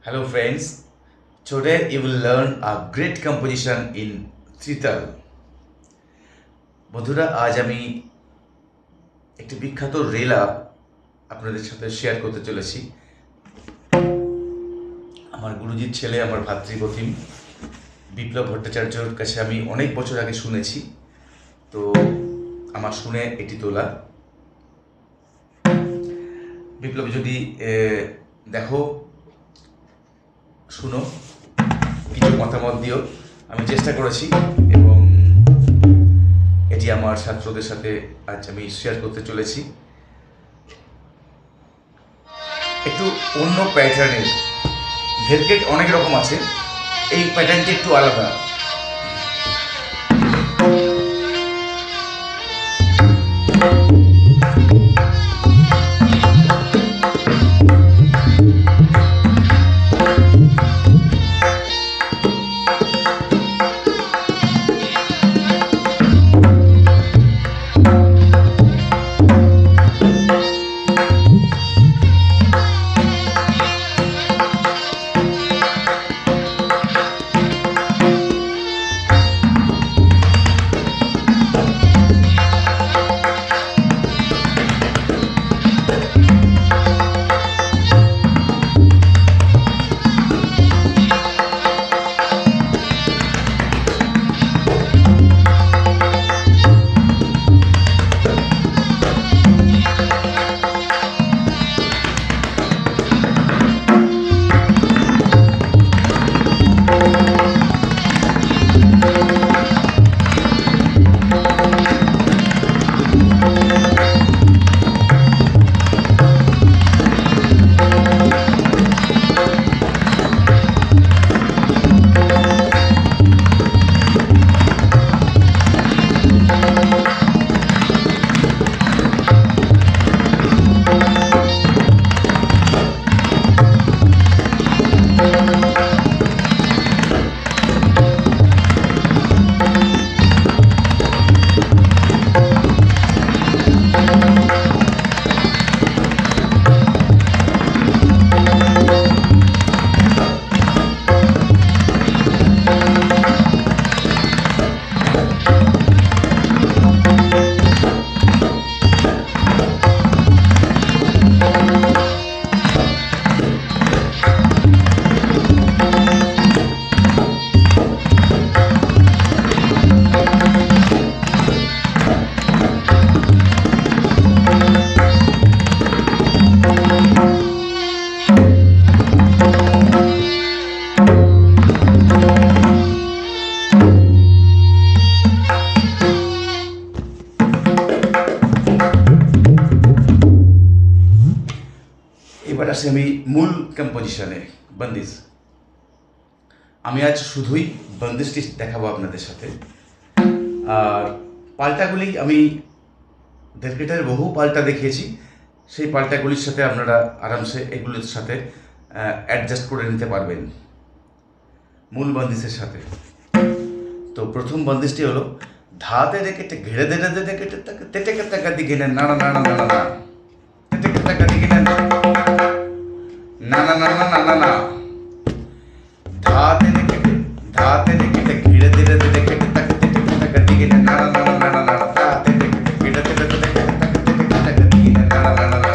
Hello friends, today you will learn a great composition in Trital. বন্ধুরা আজ আমি একটি বিখ্যাত রেলা আপনাদের সাথে শেয়ার করতে চলেছি। আমার গুরুজির ছেলে, আমার ভাতৃপ্রতিম বিপ্লব ভট্টাচার্যর কাছে আমি অনেক বছর আগে শুনেছি, তো আমার শুনে এটি তোলা। বিপ্লব যদি দেখো, শুনো, কিছু মতামত দিও। আমি চেষ্টা করেছি এবং এটি আমার ছাত্রদের সাথে আজ আমি শেয়ার করতে চলেছি। একটু অন্য প্যাটার্নের, ভেলকেট অনেক রকম আছে, এই প্যাটার্নটি একটু আলাদা। এবার আসি আমি মূল কম্পোজিশনে, বন্দিশ। আমি আজ শুধুই বন্দিশটি দেখাবো আপনাদের সাথে, আর পাল্টাগুলি আমি ভেলকেটের বহু পাল্টা দেখিয়েছি, সেই পাল্টাগুলির সাথে আপনারা আরামসে এগুলির সাথে অ্যাডজাস্ট করে নিতে পারবেন মূল বন্দিশের সাথে। তো প্রথম বন্দিশটি হলো ধাতে রেখেটে ঘেড়ে দেড়ে দেড়ে কেটে তাকে তেটে টাকা দিকে নেন, নানা নানা নানা না, তেটে টাকা দিকে নেন, না না না না না না না, ধাতে রেখেটে ঘিরে ধীরে ধীরে কেটে তাকে তেটে টাকা দিকে নেন, নানা নানা নানা না, ধাতে রেখেটে ঘিরে ধীরে ধীরে কেটে তাকে তেটে টাকা দিকে নেন, নানা নানা না।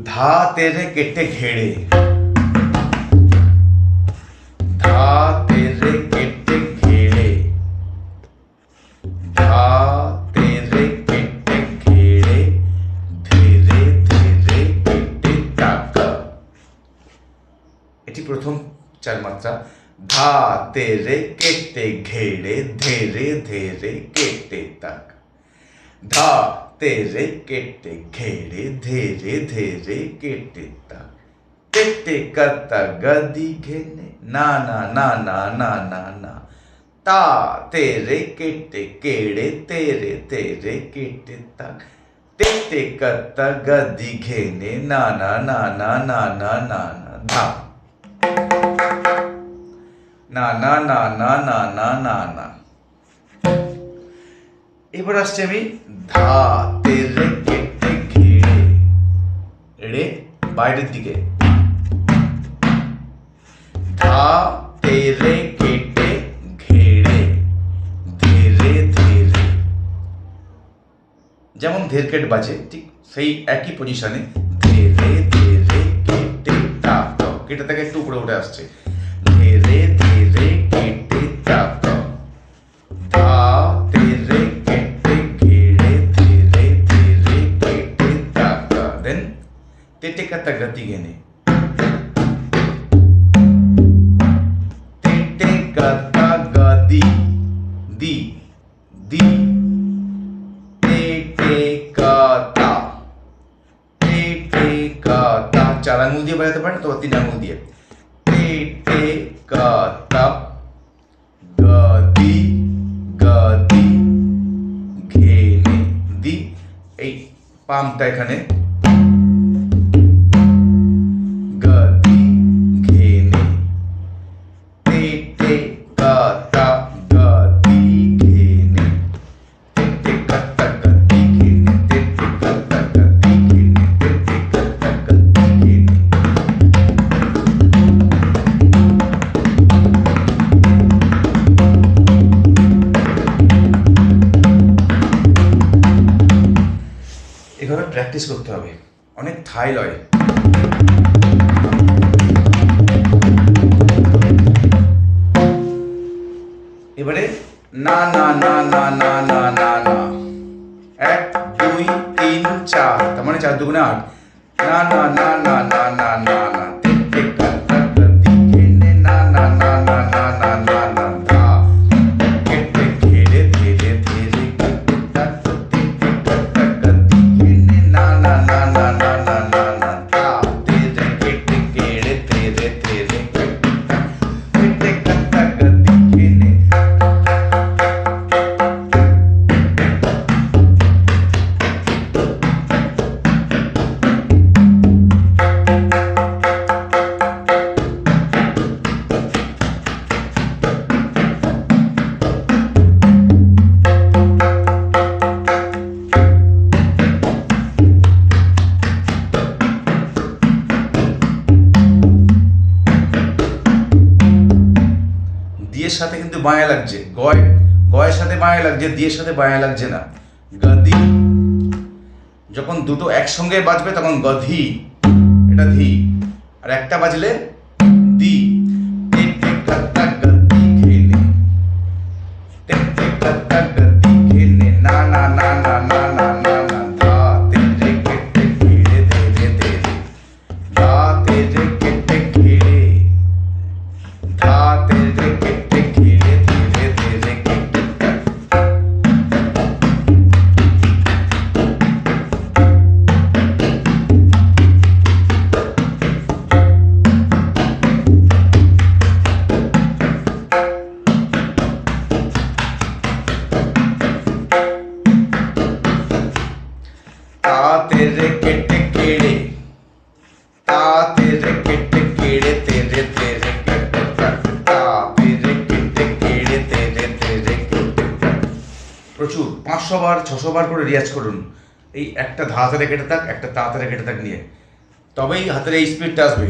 ধা তেরে কেটে ঘেড়ে, ধা তেরে কেটে ঘেড়ে, ধা তেরে কেটে ঘেড়ে, ধীরে ধীরে কেটে টাকা। এটি প্রথম চার মাত্রা। ধা তেরে কেটে ঘেড়ে, ধীরে ধীরে কেটে টাকা। ধা তেরে কেটে ঘেড়ে, ধীরে ধীরে কেটে টাকা। তেটে কতা গদি ঘেনে, না না না না না না না, তা তেরে কেটে কেড়ে, তেরে তেরে কেটে তাক। তেটে কতা গদি ঘেনে, না না না না না না না না, ধা না না না না না না না না। এবার আসছে আমি ধা তেরে কেটে ঘিরে, রে বাইরের দিকে, ধা তেরে কেটে ঘেড়ে ধীরে ধীরে, যেমন ধেরকেট বাজে ঠিক সেই একই পজিশনে ধীরে ধীরে কেটে তাপ, কেটে থেকে একটু উপরে উঠে আসছে, ধীরে ধীরে কেটে তাপ, ধা তেরে কেটে ঘেড়ে ধীরে ধীরে কেটে তাপ, দেন তেটে কাতা গতি গেনে, তেটে কাতা গদি দি দি, তেটে কাতা, তেটে কাতা, 4 আঙুল দিয়ে বাজাতে পারেন তো 3 আঙুল দিয়ে, তেটে কাতা গদি গদি ঘেনে দি, এই পামটা এখানে গদি ঘেনে, তেটে কাতা গদি ঘেনে, তেটে কাতা গদি ঘেনে, তেটে কাতা গদি ঘেনে, তেটে কাতা গদি ঘেনে। এভাবে প্র্যাকটিস করতে হবে, অনেক থাই লয়। এবারে না না না না না না না না, 1 2 3 4, তার মানে 4 2 8, না না না না না না না না, তেটে কাতা গদি ঘেনে, না না না না না না না না, ধা কেটে ঘেড়ে ধীরে ধীরে কেটে তাপ, তেটে কাতা গদি ঘেনে, না না না না না না না না, ধা তেরে কেটে ঘেড়ে ধীরে ধীরে কেটে তাপ, তেটে কাতা গদি ঘেনে। দিয়ের সাথে কিন্তু বাঁয়া লাগছে, গয়ের সাথে বাঁয়া লাগছে, দিয়ের সাথে বাঁয়া লাগছে না। গদি, যখন দুটো একসঙ্গে বাজবে তখন গধি, এটা ধি, আর একটা বাজলে দি, তেটে কাতা গদি ঘেনে, তেটে কাতা গদি ঘেনে, না না না না না না না না, ধা তেরে কেটে ঘেড়ে ধীরে ধীরে, ধা তেরে কেটে ঘেড়ে, ধা তেরে কেটে ঘেড়ে ধীরে ধীরে কেটে তাপ। তা তেরে কেটে কেড়ে, তা তেরে কেটে কেড়ে তেরে তেরে কেটে তাপ, তা তেরে কেটে কেড়ে তেরে তেরে কেটে তাপ। প্রচুর 500 বার 600 বার করে রিয়াজ করুন, এই একটা ধা তেরে কেটে থাক, একটা তা তেরে কেটে থাক নিয়ে, তবেই হাতের এই স্পিডটা আসবে।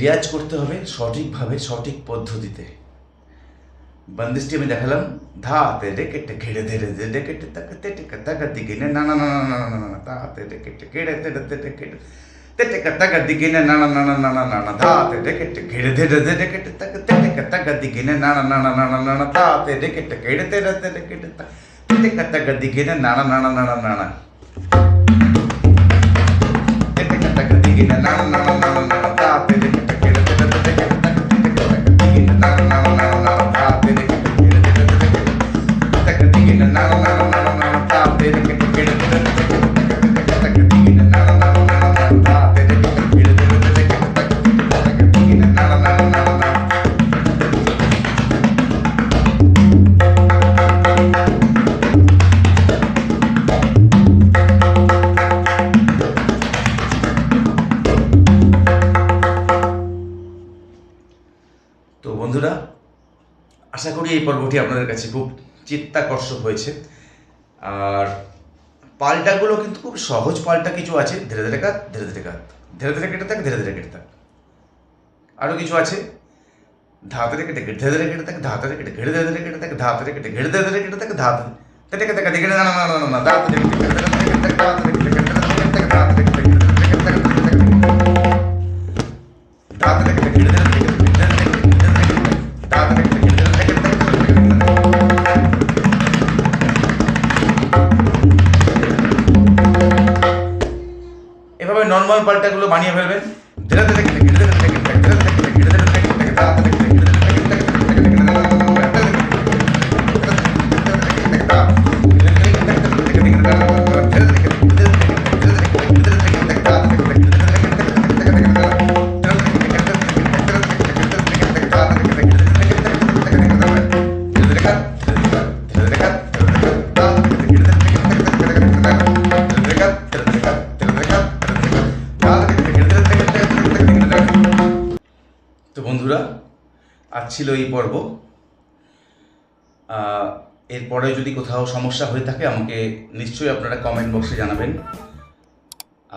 রিয়াজ করতে হবে সঠিকভাবে, সঠিক পদ্ধতিতে। বন্দিশটি আমি দেখালাম, ধা তেরে কেটে ঘেড়ে ধীরে ধীরে কেটে তাকে তেটে কাতা গদি ঘেনে, না না না না না না না, ধা তেরে কেটে ঘেড়ে ধীরে ধীরে কেটে তেটে কাতা গদি ঘেনে, না না না না না না না না, ধা তেরে কেটে ঘেড়ে ধীরে ধীরে কেটে তাকে তেটে কাতা গদি ঘেনে, না না না না না না না, ধা তেরে কেটে ঘেড়ে ধীরে ধীরে কেটে তেটে কাতা গদি ঘেনে, না না না না না না না, তেটে কাতা গদি ঘেনে, না না না না না না, ধা তেরে কেটে ঘেড়ে ধীরে ধীরে কেটে তাকে তেটে কাতা গদি ঘেনে, না না না না না না, ধা তেরে কেটে ঘেড়ে ধীরে ধীরে কেটে তাকে গদি ঘেনে, না না না না না না, ধা তেরে কেটে ঘেড়ে ধীরে ধীরে কেটে তাকে গদি ঘেনে, না না না না না, ধা তেরে কেটে ঘেড়ে ধীরে ধীরে কেটে তাকে গদি ঘেনে, না না না না না। তো বন্ধুরা, আশা করি এই পর্বটি আপনাদের কাছে খুব চিত্তাকর্ষক হয়েছে। আর পাল্টাগুলো কিন্তু খুব সহজ পাল্টা কিছু আছে, ধীরে ধীরে কাট, ধীরে ধীরে কাট, ধীরে ধীরে কেটে থাক, ধীরে ধীরে কেটে থাক। আরও কিছু আছে, ধাতরে কেটে ঘেড়ে ধীরে কেটে থাকে, ধাতরে কেটে ঘেড়ে ধীরে কেটে থাকে, ধাতরে কেটে ঘেড়ে ধীরে কেটে থাকে, ধাতরে কেটে কেটে কেটে ঘেড়ে না না না না ধাতরে কেটে ঘেড়ে ধীরে কেটে থাকে, ধাতরে কেটে ঘেড়ে ধীরে কেটে থাকে, ধাতরে কেটে ঘেড়ে ধীরে কেটে থাকে, ধাতরে কেটে ঘেড়ে ধীরে কেটে ধাতরে কেটে ঘেড়ে ধীরে কেটে থাকে। এভাবে নর্মাল পাল্টাগুলো বানিয়ে ফেলবেন। ধীরে ধীরে কেটে ঘেড়ে ধীরে কেটে থাকে, ধীরে ধীরে কেটে ঘেড়ে ধীরে কেটে থাকে, ধাতরে কেটে ঘেড়ে ধীরে কেটে থাকে, তো বন্ধুরা, আজ ছিল এই পর্ব। এরপরে যদি কোথাও সমস্যা হয়ে থাকে আমাকে নিশ্চয়ই আপনারা কমেন্ট বক্সে জানাবেন।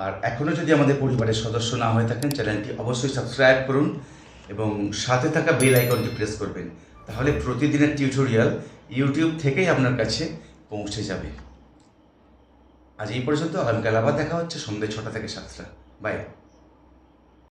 আর এখনও যদি আমাদের পরিবারের সদস্য না হয়ে থাকেন, চ্যানেলটি অবশ্যই সাবস্ক্রাইব করুন এবং সাথে থাকা বেল আইকনটি প্রেস করবেন। তাহলে প্রতিদিনের টিউটোরিয়াল ইউটিউব থেকেই আপনার কাছে পৌঁছে যাবে। আজ এই পর্যন্ত, আগামীকাল আবার দেখা হচ্ছে সন্ধ্যে 6টা থেকে 7টা। বাই।